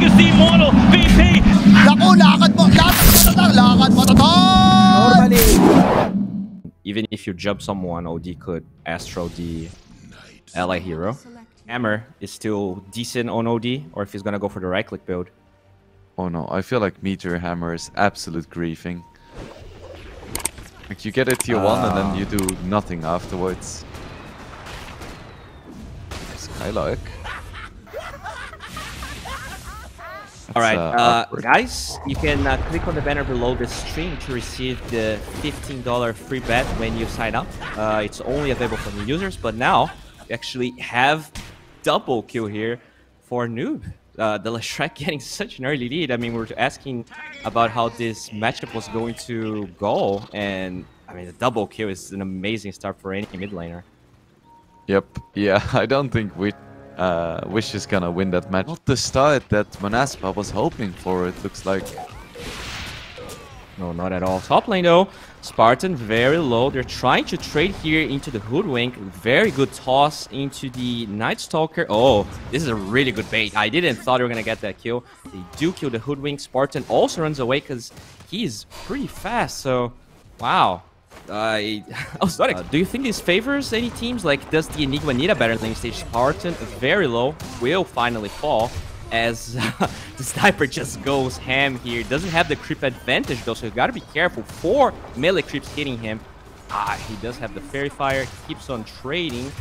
against the Immortal VP. Naku, lakad matatang! Even if you jump someone, OD could Astro the ally hero. Hammer is still decent on OD, or if he's gonna go for the right click build. Oh no, I feel like Meteor Hammer is absolute griefing. Like you get a tier 1 and then you do nothing afterwards. Skylark. Alright, guys, you can click on the banner below the stream to receive the $15 free bet when you sign up. It's only available for new users, but now you actually have double kill here for Noob. The Leshrac getting such an early lead. I mean, we were asking about how this matchup was going to go, and I mean, the double kill is an amazing start for any mid laner. Yep, yeah, I don't think Wish is gonna win that match. Not the start that Monaspa was hoping for, it looks like. No, not at all. Top lane though, Spartan very low. They're trying to trade here into the Hoodwink. Very good toss into the Night Stalker. Oh, this is a really good bait. I didn't thought they were gonna get that kill. They do kill the Hoodwink. Spartan also runs away because he's pretty fast. So, wow. I was not. Do you think this favors any teams? Like, does the Enigma need a better lane stage? Spartan very low will finally fall as the sniper just goes ham here. Doesn't have the creep advantage though, so you gotta be careful for melee creeps hitting him. He does have the fairy fire. Keeps on trading.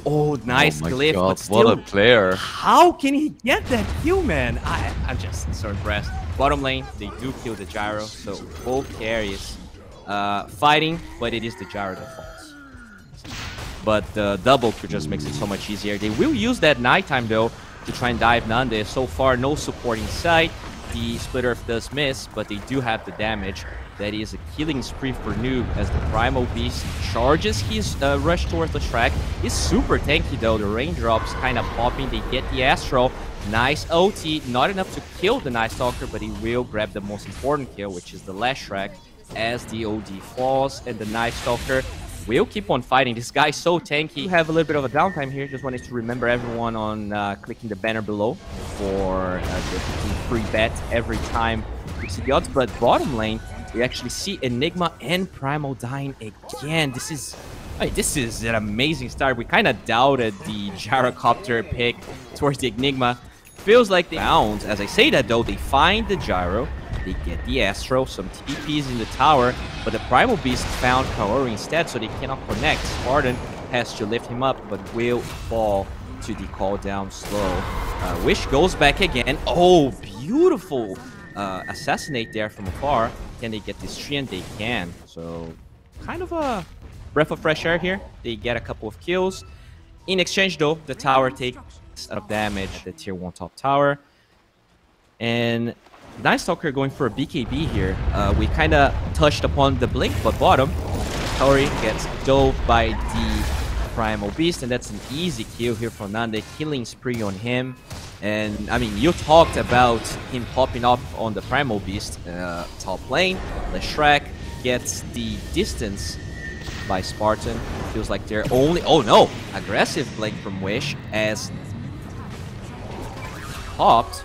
Oh, nice glyph, God, but still, what a player! How can he get that kill, man? I'm just so impressed. Bottom lane, they do kill the gyro, so both carries fighting, but it is the gyro that falls. But the double kill just makes it so much easier. They will use that nighttime though to try and dive Nande. So far, no support in sight. The Split Earth does miss, but they do have the damage. That is a killing spree for Noob as the Primal Beast charges his rush towards the track. He's super tanky though. The raindrops kind of popping. They get the Astro. Nice OT. Not enough to kill the Night Stalker, but he will grab the most important kill, which is the Leshrac, as the OD falls, and the Night Stalker will keep on fighting. This guy's so tanky. We have a little bit of a downtime here. Just wanted to remember everyone on clicking the banner below for the free bet every time you see the odds. But bottom lane, we actually see Enigma and Primal dying again. This is an amazing start. We kind of doubted the gyrocopter pick towards the Enigma. Feels like they bounce. As I say that though, they find the gyro. They get the Astro, some TPs in the tower, but the Primal Beast found Kaoru instead, so they cannot connect. Spartan has to lift him up, but will fall to the call down slow. Wish goes back again. Oh, beautiful assassinate there from afar. Can they get this tree? And they can. So, kind of a breath of fresh air here. They get a couple of kills. In exchange, though, the tower takes of damage, the tier 1 top tower. And Night Stalker going for a BKB here. We kind of touched upon the blink, but bottom, Kaori gets dove by the Primal Beast, and that's an easy kill here from Nande. Killing spree on him. And I mean, you talked about him popping up on the Primal Beast top lane. Leshrac gets the distance by Spartan. Feels like they're only... Oh no! Aggressive blink from Wish as popped.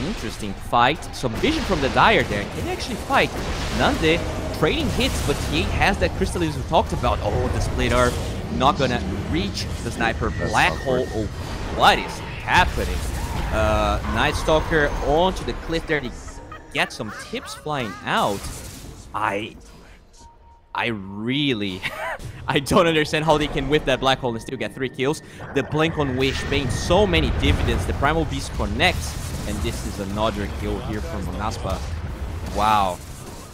Interesting fight. Some vision from the Dire there. Can he actually fight? Nande trading hits, but he has that crystal as we talked about. Oh, the Split Earth not gonna reach the sniper. Black hole. Oh, what is happening? Night Stalker onto the cliff there. He gets some tips flying out. I really... I don't understand how they can whip that black hole and still get 3 kills. The blink on Wish paying so many dividends. The Primal Beast connects, and this is another kill here from Monaspa. Wow.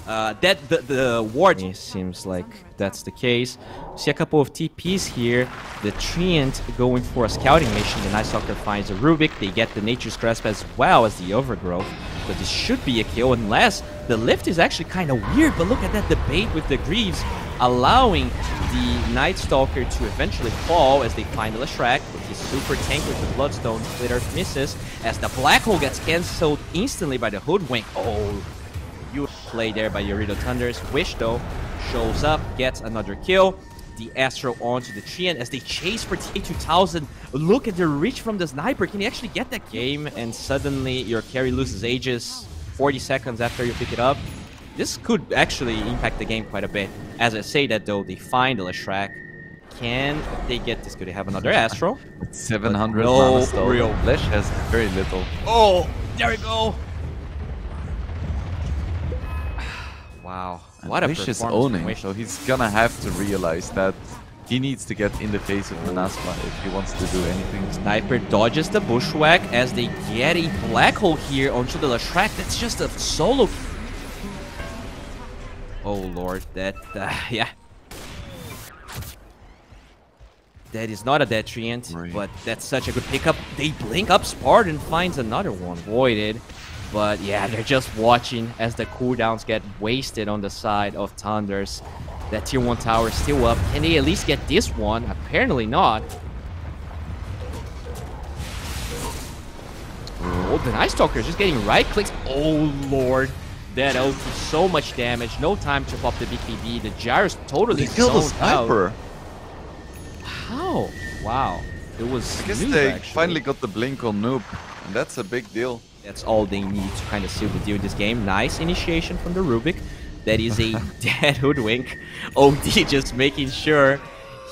The ward seems like that's the case. See a couple of TPs here. The Treant going for a scouting mission. The Night Stalker finds a Rubik. They get the Nature's Grasp as well as the Overgrowth. But this should be a kill unless the lift is actually kind of weird. But look at that debate with the Greaves, allowing the Night Stalker to eventually fall as they find the Leshrac, which is super tanky with the Bloodstone. Split Earth misses as the Black Hole gets cancelled instantly by the Hoodwink. Oh, you play there by Ooredoo Thunders. Wish though shows up, gets another kill. the Astro onto the Treant as they chase for TA2000. Look at the reach from the sniper. Can he actually get that game? And suddenly your carry loses Aegis 40 seconds after you pick it up. This could actually impact the game quite a bit. As I say that though, they find the Leshrac. Can they get this? Could they have another Astro? 700 no mana stone. real. Lesh has very little. Oh, there we go. Wow, what a Wish is performance from owning, Wish. so he's gonna have to realize that he needs to get in the face of Monaspa if he wants to do anything. Sniper dodges the bushwhack as they get a black hole here onto the Leshrac. That's just a solo. Oh lord, that yeah. That is not a dead Treant, Right. but that's such a good pickup. They blink up, Spartan finds another one, voided. But yeah, they're just watching as the cooldowns get wasted on the side of Thunders. That tier 1 tower is still up. Can they at least get this one? Apparently not. Oh, the Night Stalker is just getting right clicks. Oh lord. That ult is so much damage. No time to pop the BKB. The Gyro's totally He killed the zoned out. sniper. How? Wow. It was I guess Noob, they actually. finally got the blink on Noob, and that's a big deal. That's all they need to kind of seal the deal in this game. Nice initiation from the Rubik. That is a dead Hoodwink. OD just making sure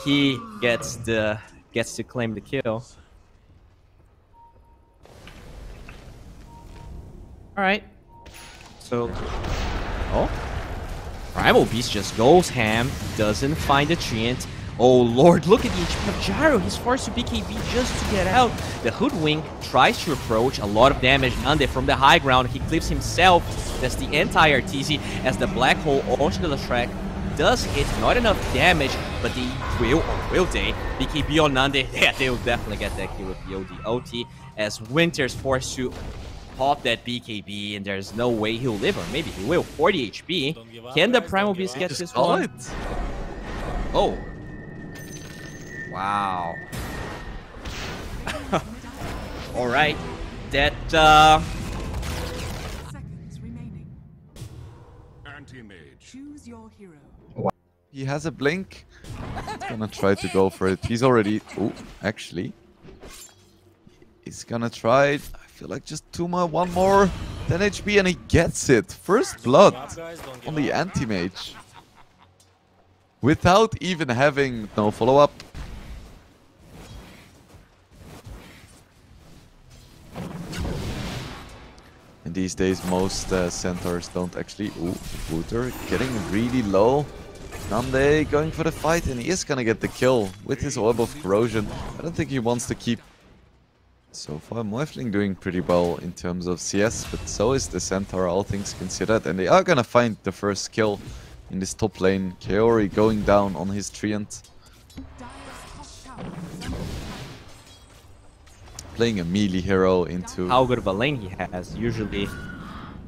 he gets to claim the kill. Alright. So oh. Primal Beast just goes ham, doesn't find the Treant. Oh lord, look at the HP of Gyro. He's forced to BKB just to get out. The Hoodwink tries to approach. A lot of damage. Nande from the high ground. He clips himself. That's the entire TZ as the black hole onto the Leshrac does hit. Not enough damage, but they will, or will they? BKB on Nande. Yeah, they will definitely get that kill with the OT as Winter's forced to pop that BKB, and there's no way he'll live, or maybe he will. 40 HP. Can the Primal Beast get this one? It. Oh. Wow. All right. That Seconds remaining. Anti-mage. Choose your hero. He has a blink. He's gonna try to go for it. He's already... Oh, actually. He's gonna try it. I feel like just one more. 10 HP and he gets it. First blood on the anti-mage. Without even having no follow-up. And these days, most centaurs don't actually... Ooh, Wooter getting really low. Nande going for the fight, and he is gonna get the kill with his Orb of Corrosion. I don't think he wants to keep... So far, Morphling doing pretty well in terms of CS, but so is the centaur, all things considered. And they are gonna find the first kill in this top lane. Kaori going down on his Treant. Playing a melee hero into... how good of a lane he has. Usually,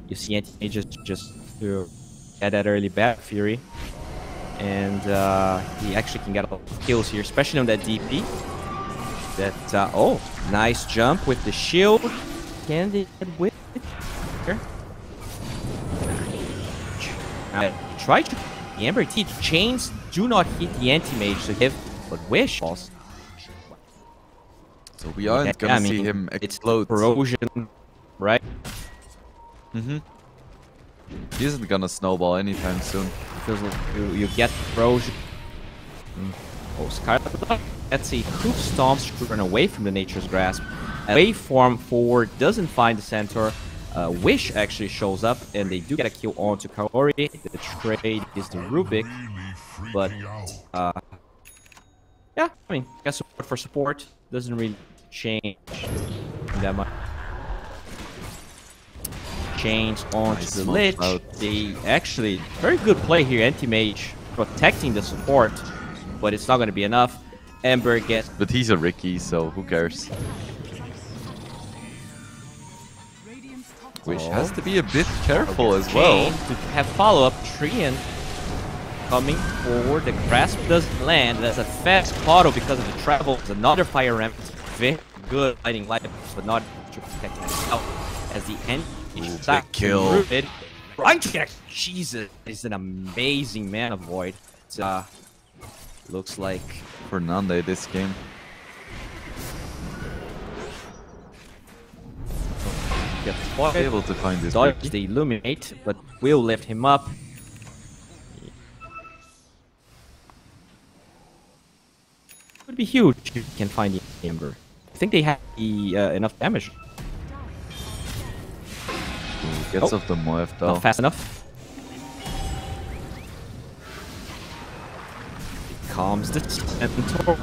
you see anti-mages just to get that early Bat Fury. And he actually can get a lot of kills here, especially on that DP. That, oh, nice jump with the shield. Can they get with it? Here. Try to... The Ember Teeth chains do not hit the anti-mage to give, but Wish falls. So we aren't gonna see him explode. It's corrosion, right? He isn't gonna snowball anytime soon. Because you get corrosion. Oh, Scarlet. That's a hoof stomp to run away from the Nature's Grasp. Waveform forward doesn't find the centaur. Wish actually shows up, and they do get a kill onto Kaori. The trade is the Rubik, but yeah, I mean, got support for support. Doesn't really change that much. Change onto Nice the smoke Lich. out. They actually very good play here. Anti-mage protecting the support, but it's not going to be enough. Ember gets. But he's a Ricky, so who cares? Wish has to be a bit careful as well. To have follow-up. Treant coming forward. The grasp doesn't land. That's a fast auto because of the travel. It's another fire ramp. Very good lighting light, but not to protect himself. As the end big kill. Trying to get. Jesus, is an amazing Mana Void. It's, Looks like for Nande this game. gets Able to find this dodge break. the Illuminate, but will lift him up. Would be huge if you can find the Ember. I think they have enough damage. Ooh, gets off the Moef though. Not fast enough. Calms the Centaur.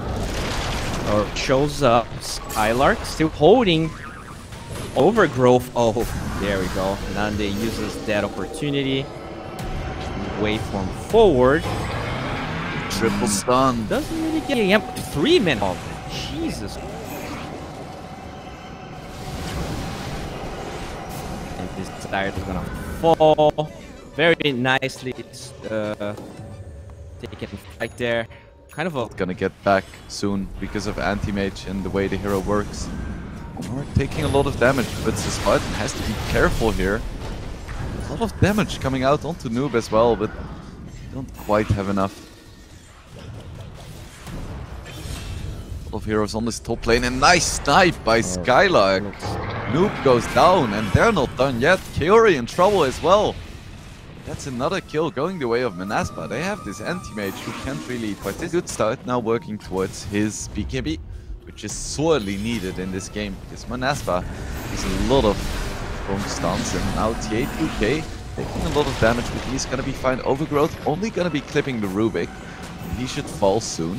Or shows up. Skylark still holding Overgrowth. Oh, there we go. Nande uses that opportunity. Waveform forward. Triple stun. Doesn't really get a 3-man. Oh, Jesus. And this Dire is gonna fall. Very nicely taken fight there. Kind of a Gonna get back soon because of anti-mage and the way the hero works. We're taking a lot of damage, but the Spartan has to be careful here. A lot of damage coming out onto Noob as well, but don't quite have enough. A lot of heroes on this top lane, and nice snipe by Skylark. Noob goes down, and they're not done yet. Kaori in trouble as well. That's another kill going the way of Monaspa. They have this anti-mage who can't really participate. Good start now working towards his BKB, which is sorely needed in this game because Monaspa has a lot of strong stuns, and now TA2K taking a lot of damage, but he's gonna be fine. Overgrowth only gonna be clipping the Rubik, and he should fall soon.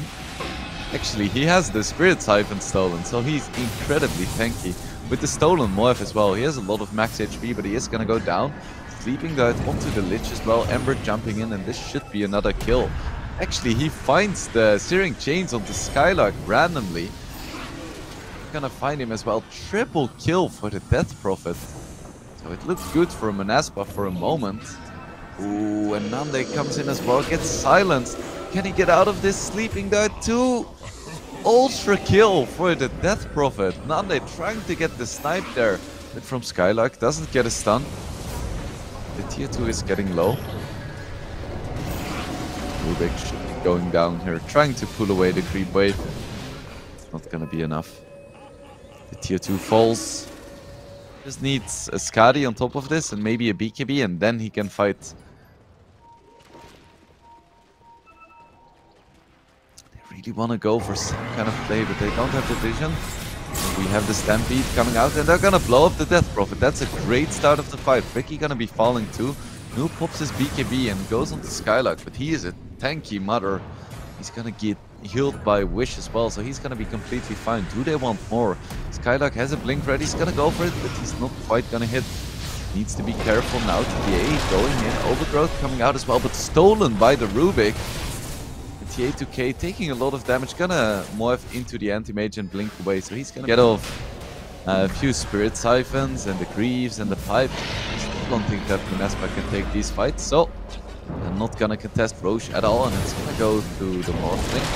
Actually, he has the Spirit Siphon stolen, so he's incredibly tanky. With the stolen Morph as well, he has a lot of max HP, but he is gonna go down. Sleeping Dart onto the Lich as well, Ember jumping in, and this should be another kill. Actually, he finds the Searing Chains onto Skylark randomly. Gonna find him as well. Triple kill for the Death Prophet. So it looked good for Monaspa for a moment. Ooh, and Nande comes in as well, gets silenced. Can he get out of this? Sleeping Dart too. Ultra kill for the Death Prophet. Nande trying to get the snipe there, but from Skylark doesn't get a stun. The tier 2 is getting low. Rubik should be going down here, trying to pull away the creep wave. It's not gonna be enough. The tier 2 falls. Just needs a Skadi on top of this and maybe a BKB, and then he can fight. They really want to go for some kind of play, but they don't have the vision. We have the Stampede coming out, and they're gonna blow up the Death Prophet. That's a great start of the fight. Ricky gonna be falling too. Noob pops his BKB and goes onto Skylark, but he is a tanky mother. He's gonna get healed by Wish as well, so he's gonna be completely fine. Do they want more? Skylark has a blink ready, he's gonna go for it, but he's not quite gonna hit. Needs to be careful now. TA going in, Overgrowth coming out as well, but stolen by the Rubik. TA2K taking a lot of damage, gonna morph into the anti-mage and blink away, so he's gonna get off a few Spirit Siphons and the Greaves and the Pipe. I still don't think that Monaspa can take these fights, so I'm not gonna contest Roche at all, and it's gonna go to the Morphling.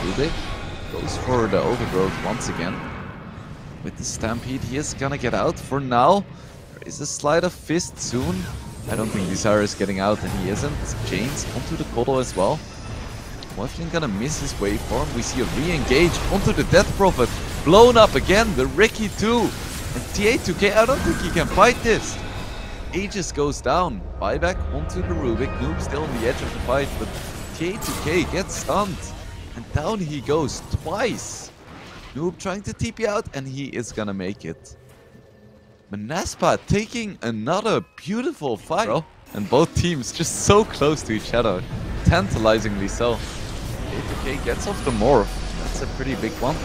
Rubik goes for the Overgrowth once again. With the Stampede, he is gonna get out for now. There is a Sleight of Fist soon. I don't think Desire is getting out, and he isn't. Chains onto the Kodo as well. Morphling gonna miss his waveform. We see a re-engage onto the Death Prophet. Blown up again, the Ricky too. And TA2K, I don't think he can fight this. Aegis goes down. Buyback onto the Rubik. Noob still on the edge of the fight, but TA2K gets stunned. And down he goes twice. Noob trying to TP out, and he is gonna make it. Monaspa taking another beautiful fight. Bro. And both teams just so close to each other. Tantalizingly so. TA2K gets off the Morph. That's a pretty big one.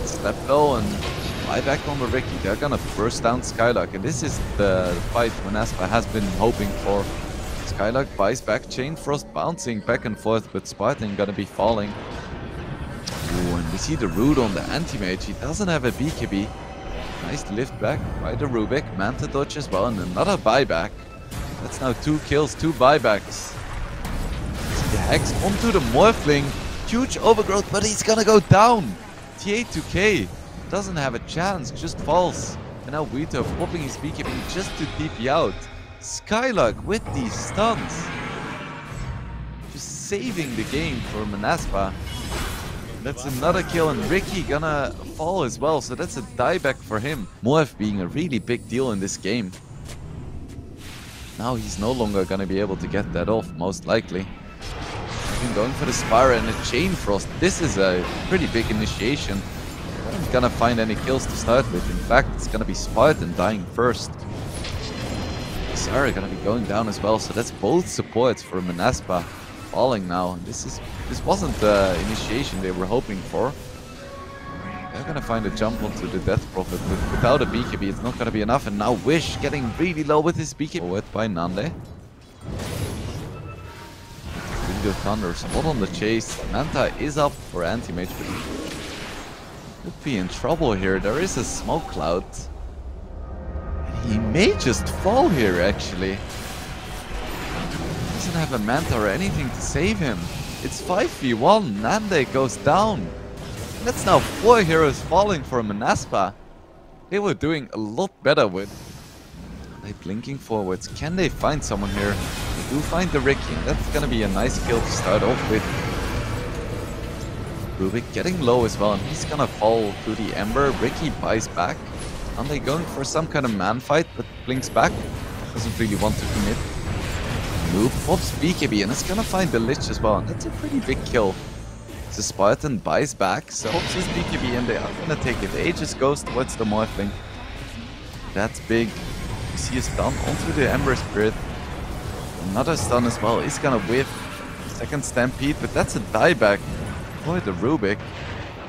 Step though, and buyback on the Ricky. They're gonna burst down Skylark, and this is the fight Monaspa has been hoping for. Skylark buys back, Chain Frost bouncing back and forth, but Spartan gonna be falling. Ooh, and we see the Root on the Anti-Mage. He doesn't have a BKB. Nice lift back by the Rubik. Manta dodge as well, and another buyback. That's now 2 kills, 2 buybacks. The Hex onto the Morphling. Huge Overgrowth, but he's gonna go down. TA2K doesn't have a chance, just falls. And now Vito popping his BKB just to TP out. Skylark with these stuns. Just saving the game for Monaspa. That's another kill, and Ricky gonna fall as well, so that's a dieback for him. Moev being a really big deal in this game. Now he's no longer gonna be able to get that off, most likely. Going for the Spire and a Chain Frost. This is a pretty big initiation. Not gonna find any kills to start with. In fact, it's gonna be Spartan dying first. Sarah gonna be going down as well, so that's both supports for Monaspa falling now. This wasn't the initiation they were hoping for. They're gonna find a jump onto the Death Prophet, but without a BKB it's not gonna be enough. And now Wish getting really low with his BKB. Forward by Nande. Ooredoo Thunder spot on the chase. Manta is up for anti-mage, but he could be in trouble here. There is a smoke cloud. He may just fall here, actually. Doesn't have a Manta or anything to save him. It's 5v1. Nande goes down. That's now 4 heroes falling for Monaspa. They were doing a lot better with. Are they blinking forwards? Can they find someone here? They do find the Ricky, and that's gonna be a nice kill to start off with. Rubik getting low as well, and he's gonna fall to the Ember. Ricky buys back. Are they going for some kind of man fight, but blinks back? Doesn't really want to commit. Noob pops BKB, and it's gonna find the Lich as well, and that's a pretty big kill. The Spartan buys back, so pops his BKB, and they are gonna take it. Aegis goes towards the Morphling. That's big. You see a stun onto the Ember Spirit. Another stun as well. He's gonna whiff. Second Stampede, but that's a dieback for the Rubik.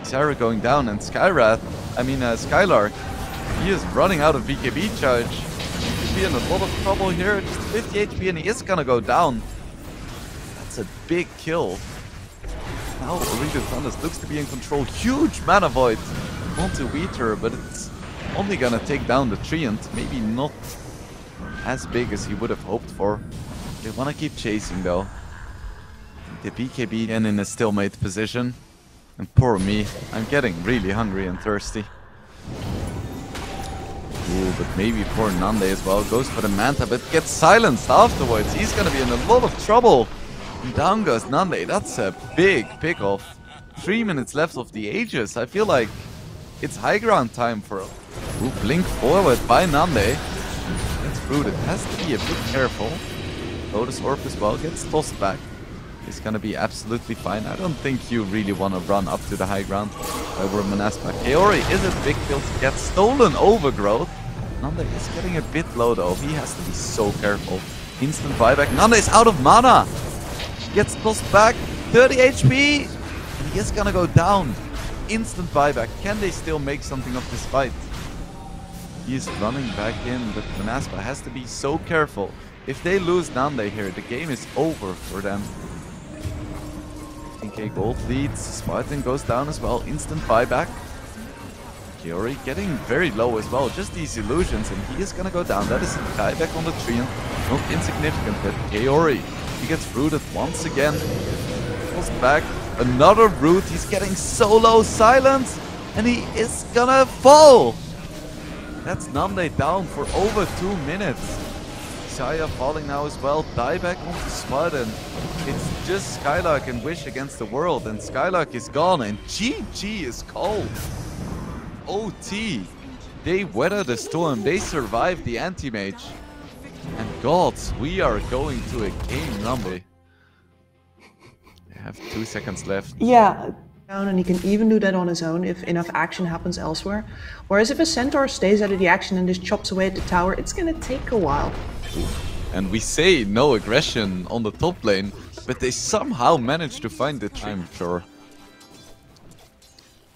Sarah going down, and Skylark, he is running out of BKB charge. He could be in a lot of trouble here. Just 50 HP, and he is gonna go down. That's a big kill. Now Ooredoo Thunders looks to be in control. Huge mana void onto Wheater, but it's only gonna take down the Treant. Maybe not as big as he would have hoped for. They wanna keep chasing though. The BKB again in a stalemate position. And poor me, I'm getting really hungry and thirsty. Ooh, but maybe poor Nande as well. Goes for the Manta, but gets silenced afterwards. He's gonna be in a lot of trouble. And down goes Nande. That's a big pick-off. 3 minutes left of the Aegis. I feel like it's high ground time for him. Ooh, blink forward by Nande. That's rude. It has to be a bit careful. Lotus Orb as well gets tossed back. He's gonna be absolutely fine. I don't think you really want to run up to the high ground over Monaspa. Kaori is a big kill to get stolen overgrowth. Nande is getting a bit low though. He has to be so careful. Instant buyback. Nande is out of mana. Gets tossed back. 30 HP. And he is gonna go down. Instant buyback. Can they still make something of this fight? He is running back in, but Monaspa has to be so careful. If they lose Nande here, the game is over for them. 15k gold leads. Spartan goes down as well. Instant buyback. Kaori getting very low as well. Just these illusions, and he is gonna go down. That is a dieback on the Treant. Not insignificant, but Kaori, he gets rooted once again. Pulls back. Another root. He's getting so low. Silence, and he is gonna fall. That's Nande down for over 2 minutes. Saya falling now as well. Dieback onto Spartan. It's just Skylark and Wish against the world, and Skylark is gone, and GG is called. OT. They weather the storm. They survive the anti-mage. And gods, we are going to a game number. They have 2 seconds left. Yeah, down, and he can even do that on his own if enough action happens elsewhere. Whereas if a Centaur stays out of the action and just chops away at the tower, it's gonna take a while. And we say no aggression on the top lane, but they somehow manage to find the tree. I'm sure.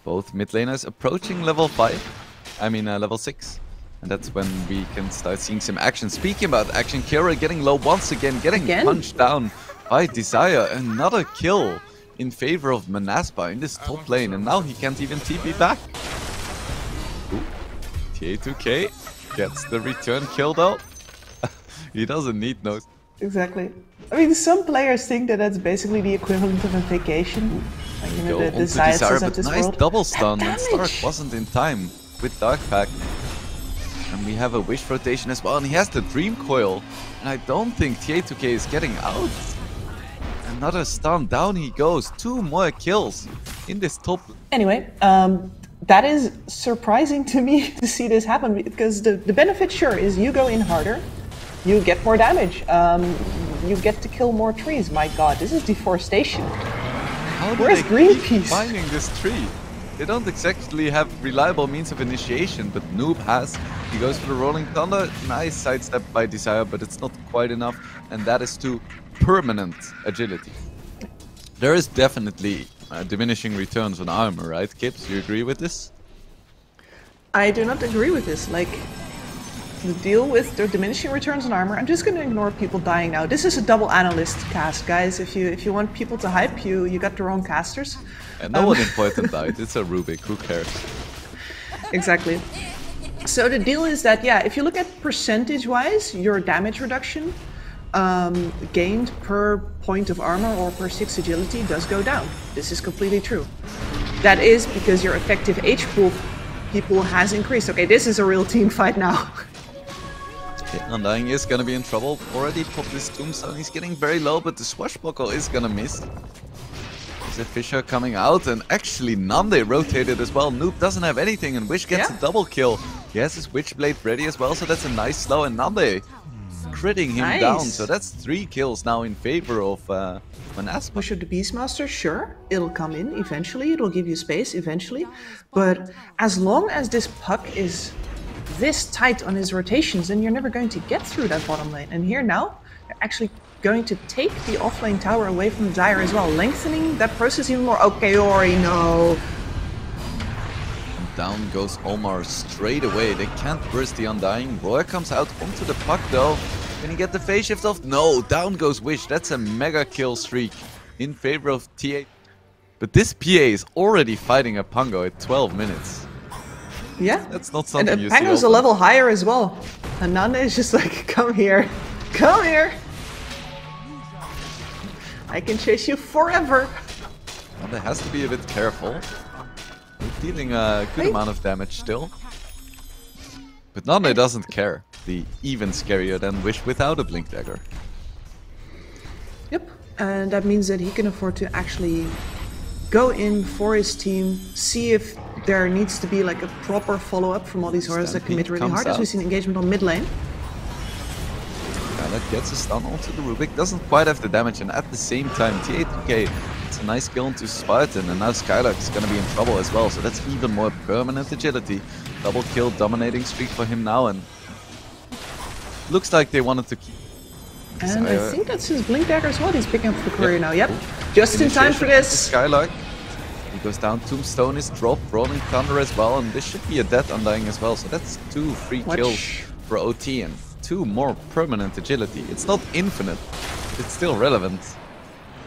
Both mid laners approaching level 6. And that's when we can start seeing some action. Speaking about action, Kira getting low once again, getting punched down by Desire. Another kill in favor of Monaspa in this top lane, and now he can't even TP back. Ooh. TA2K gets the return kill though. He doesn't need no. Exactly. I mean, some players think that that's basically the equivalent of a vacation. Like, you know, the Desire but nice world. double stun, and Stark wasn't in time with Dark Pack. And we have a Wish rotation as well, and he has the Dream Coil. And I don't think TA2K is getting out. Another stun, down he goes. 2 more kills in this top. Anyway, that is surprising to me to see this happen, because the benefit, sure, is you go in harder, you get more damage, you get to kill more trees. My god, this is deforestation. How do Where's they Greenpeace? keep finding this tree? They don't exactly have reliable means of initiation, but Noob has. He goes for the Rolling Thunder. Nice sidestep by Desire, but it's not quite enough, and that is to permanent agility. There is definitely diminishing returns on armor, right, Kips? You agree with this? I do not agree with this. Like, the deal with the diminishing returns on armor, I'm just going to ignore people dying now. This is a double analyst cast, guys. If you want people to hype, you got the wrong casters. And no one important died. It's a Rubik. Who cares? Exactly. So the deal is that, yeah, if you look at percentage-wise, your damage reduction gained per point of armor or per 6 agility does go down. This is completely true. That is because your effective H pool people has increased. Okay, this is a real team fight now. Okay, Undying is gonna be in trouble. Already popped his tombstone. He's getting very low, but the swashbuckle is gonna miss. There's a Fisher coming out, and actually Nande rotated as well. Noob doesn't have anything, and Wish gets a double kill. He has his Witchblade ready as well, so that's a nice slow, and Nande critting him down. So that's 3 kills now in favor of Monaspa. Push of the Beastmaster, sure, it'll come in eventually, it'll give you space eventually, but as long as this puck is this tight on his rotations, then you're never going to get through that bottom lane. And here now, they're actually going to take the offlane tower away from Dire as well, lengthening that process even more. Okay, Ori, no. Down goes Omar straight away. They can't burst the Undying. Roy comes out onto the puck though. Can he get the phase shift off? No, down goes Wish. That's a mega kill streak in favor of TA. But this PA is already fighting a Pango at 12 minutes. Yeah, that's not something and you Pango's see a level higher as well. And Nande is just like, come here, come here. I can chase you forever. Nande has to be a bit careful. He's dealing a good amount of damage still. But Nande doesn't care. The even scarier than Wish without a Blink Dagger. Yep, and that means that he can afford to actually go in for his team, see if there needs to be like a proper follow-up from all these heroes that commit really hard, as we've seen engagement on mid lane. That gets a stun onto the Rubik, doesn't quite have the damage, and at the same time T8K, it's a nice kill into Spartan, and now Skylark is gonna be in trouble as well, so that's even more permanent agility. Double kill, dominating streak for him now, and looks like they wanted to keep. And I think that's his Blink Dagger as well. He's picking up the courier now. Yep, just in time for this. Skylark. He goes down. Tombstone is dropped. Rolling Thunder as well, and this should be a dead Undying as well. So that's 2 free kills for OT and 2 more permanent agility. It's not infinite, but it's still relevant.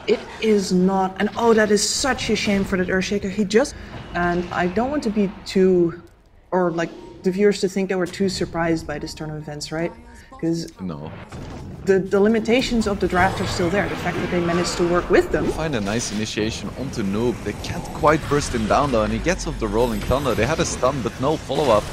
It is not, and oh, that is such a shame for that Earthshaker. He just, and I don't want to be too, or like the viewers to think that we're too surprised by this turn of events, right? Because no, the limitations of the draft are still there. The fact that they managed to work with them. Find a nice initiation onto Noob. They can't quite burst him down though, and he gets off the Rolling Thunder. They had a stun, but no follow-up.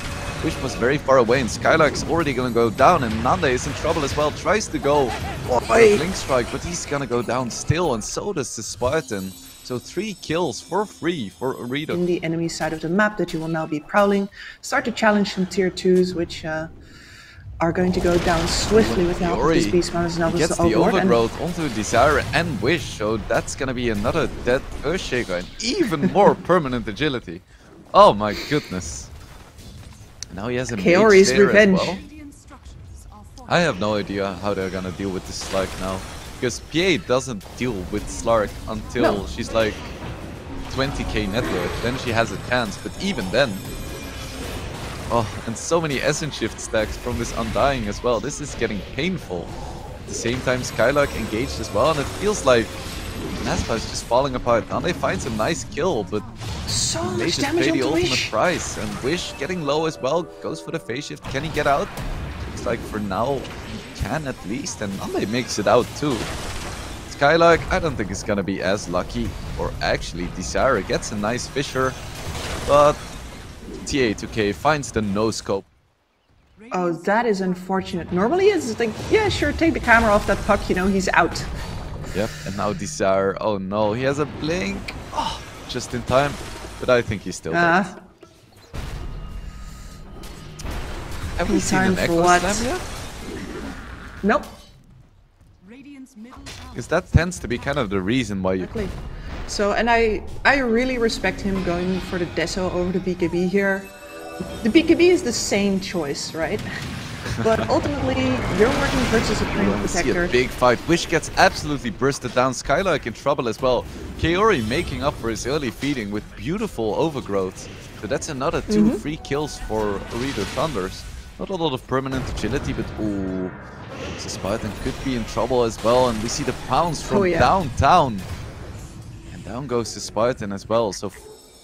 Wish was very far away, and Skylark's already gonna go down, and Nande is in trouble as well. Tries to go for a Blink Strike, but he's gonna go down still, and so does the Spartan. So 3 kills for free for Ooredoo. In the enemy side of the map that you will now be prowling. Start to challenge some tier 2s, which are going to go down swiftly with the help of this Beastmaster. Now gets the overgrowth onto Desire and Wish, so that's gonna be another dead Earthshaker and even more permanent agility. Oh my goodness. Now he has a Kaori's revenge. Well. I have no idea how they're gonna deal with this Slark now. Because PA doesn't deal with Slark until she's like 20k net worth. Then she has a chance, but even then. Oh, and so many Essence Shift stacks from this Undying as well. This is getting painful. At the same time, Skylark engaged as well, and it feels like Monaspa is just falling apart. Now they find some nice kill, but so they much just damage pay the onto ultimate Wish. price. And Wish getting low as well, goes for the phase shift. Can he get out? Looks like for now he can at least, and Nande makes it out too. Skylark, I don't think is gonna be as lucky, or actually Desire gets a nice Fisher, but TA2K finds the no-scope. Oh, that is unfortunate. Normally it's like, yeah, sure, take the camera off that puck, you know, he's out. Yep, and now Desire. Oh no, he has a blink. Oh, just in time. But I think he's still dead. Have we seen time an for Echo what? Slam yet? Nope. Radiant's middle tower. Because that tends to be kind of the reason why you... Exactly. So, and I really respect him going for the Deso over the BKB here. The BKB is the same choice, right? But ultimately, you're working versus a Prime We see Protector. a big fight. Wish gets absolutely bursted down. Skylark in trouble as well. Kaori making up for his early feeding with beautiful overgrowth. So that's another 2 free kills for Ooredoo Thunders. Not a lot of permanent agility, but ooh, the Spartan could be in trouble as well. And we see the pounce from downtown. And down goes the Spartan as well. So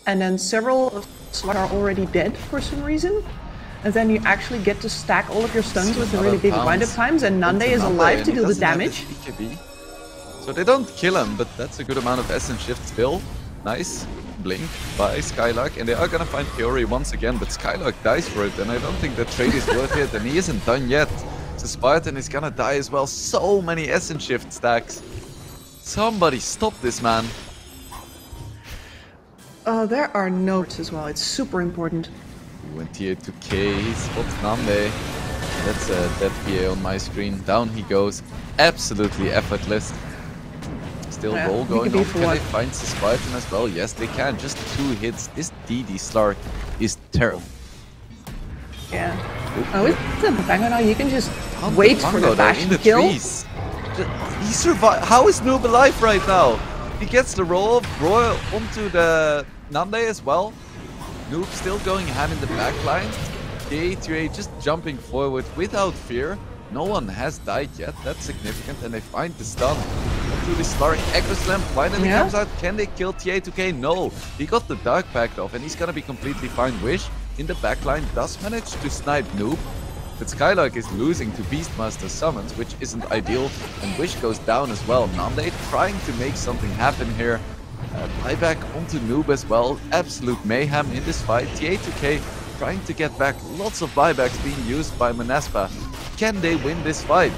And then several of SWAT are already dead for some reason. And then you actually get to stack all of your stuns with the really big wind-up times, and Nande is alive to deal the damage. BKB. So they don't kill him, but that's a good amount of essence shift still. Nice blink by Skylark, and they are gonna find Kaori once again, but Skylark dies for it, and I don't think the trade is worth it, and he isn't done yet. So Spartan is gonna die as well. So many essence shift stacks. Somebody stop this man. There are notes as well. It's super important. Went here to K, he spots Nande. That's a dead PA on my screen. Down he goes. Absolutely effortless. Still roll going on. Can they find the Spartan as well? Yes, they can. Just 2 hits. This DD Slark is terrible. Yeah. Oh, it's a banger now. You can just wait for the dash in the kill. Trees. He survived. How is Noob alive right now? He gets the roll onto the Nande as well. Noob still going hand in the backline. K2A just jumping forward without fear. No one has died yet. That's significant. And they find the stun. Onto the Slark. Echo Slam finally comes out. Can they kill TA2K? No. He got the Dark Pact off and he's gonna be completely fine. Wish in the backline does manage to snipe Noob. But Skylark is losing to Beastmaster summons, which isn't ideal. And Wish goes down as well. Nande trying to make something happen here. Buyback onto Noob as well. Absolute mayhem in this fight. TA2K trying to get back. Lots of buybacks being used by Monaspa. Can they win this fight?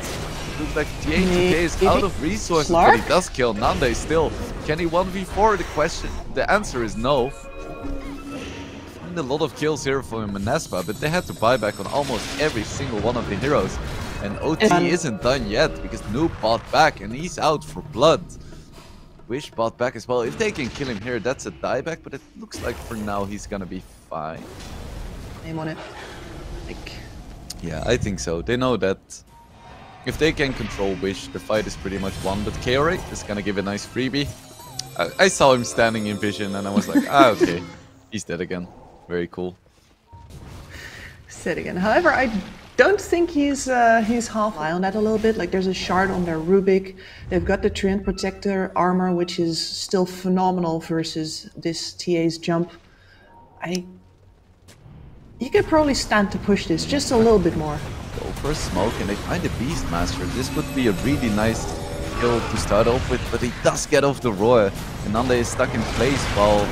Looks like TA2K is out of resources, but he does kill Nande still. Can he 1v4? The answer is no. Find a lot of kills here for Monaspa, but they had to buy back on almost every single one of the heroes. And OT isn't done yet because Noob bought back and he's out for blood. Wish bought back as well. If they can kill him here, that's a dieback, but it looks like for now he's gonna be fine. Name on it. Like, yeah, I think so. They know that if they can control Wish, the fight is pretty much won. But Kaori is gonna give a nice freebie. I saw him standing in vision and I was like, okay, he's dead again. Very cool. Dead again. However, I don't think he's half eye on that a little bit. Like, there's a shard on their Rubik. They've got the Treant Protector armor, which is still phenomenal versus this TA's jump. You could probably stand to push this just a little bit more. Go for a smoke and they find a Beastmaster. This would be a really nice kill to start off with, but he does get off the roar. And Nande is stuck in place while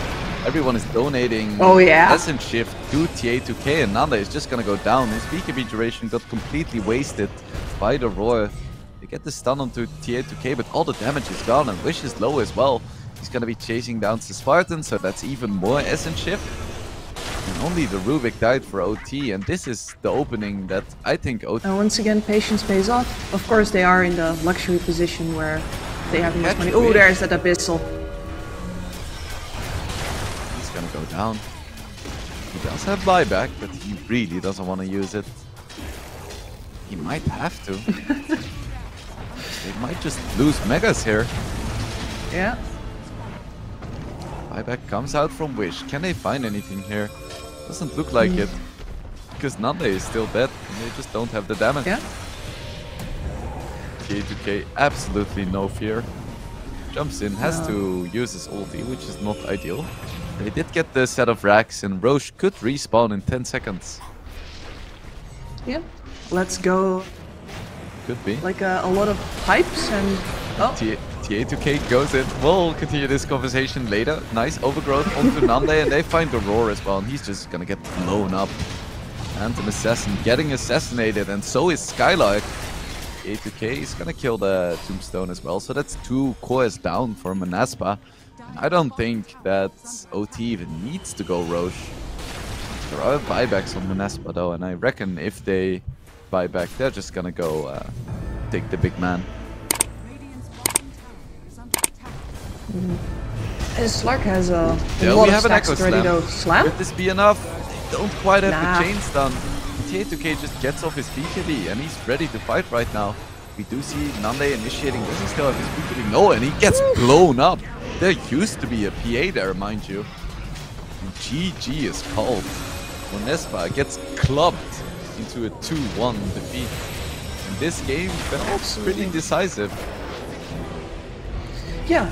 everyone is donating essence shift to TA2K, and Nande is just gonna go down. His BKB duration got completely wasted by the roar. They get the stun onto TA2K, but all the damage is gone, and Wish is low as well. He's gonna be chasing down the Spartan, so that's even more essence shift. And only the Rubik died for OT, and this is the opening that I think OT... once again, patience pays off. Of course, they are in the luxury position where they have much money. Oh, there's that Abyssal. He's gonna go down. He does have buyback, but he really doesn't want to use it. He might have to. They might just lose Megas here. Yeah. Buyback comes out from Wish. Can they find anything here? Doesn't look like it. Because Nande is still dead and they just don't have the damage. Yeah. K2K, absolutely no fear. Jumps in, has to use his ulti, which is not ideal. They did get the set of racks and Roche could respawn in 10 seconds. Yeah. Let's go. Could be. Like a lot of pipes and... Oh. TA2K goes in. We'll continue this conversation later. Nice overgrowth onto Nande, and they find the roar as well, and he's just gonna get blown up. Phantom Assassin getting assassinated, and so is Skylark. T8-2K is gonna kill the Tombstone as well, so that's 2 cores down for Monaspa. I don't think that OT even needs to go Roche. There are buybacks on Monaspa though, and I reckon if they buy back, they're just gonna go take the big man. Radiant's bottom tower is under attack. And Slark has a There lot we of have an stacks Echo ready Slam. to slam. Could this be enough? Don't quite have Nah. the chains done. T8-2K just gets off his BKB and he's ready to fight right now. We do see Nande initiating. Does he still have his BKB? No, and he gets blown up. There used to be a PA there, mind you. And GG is called. Monaspa gets clubbed into a 2-1 defeat. And this game felt pretty decisive. Yeah.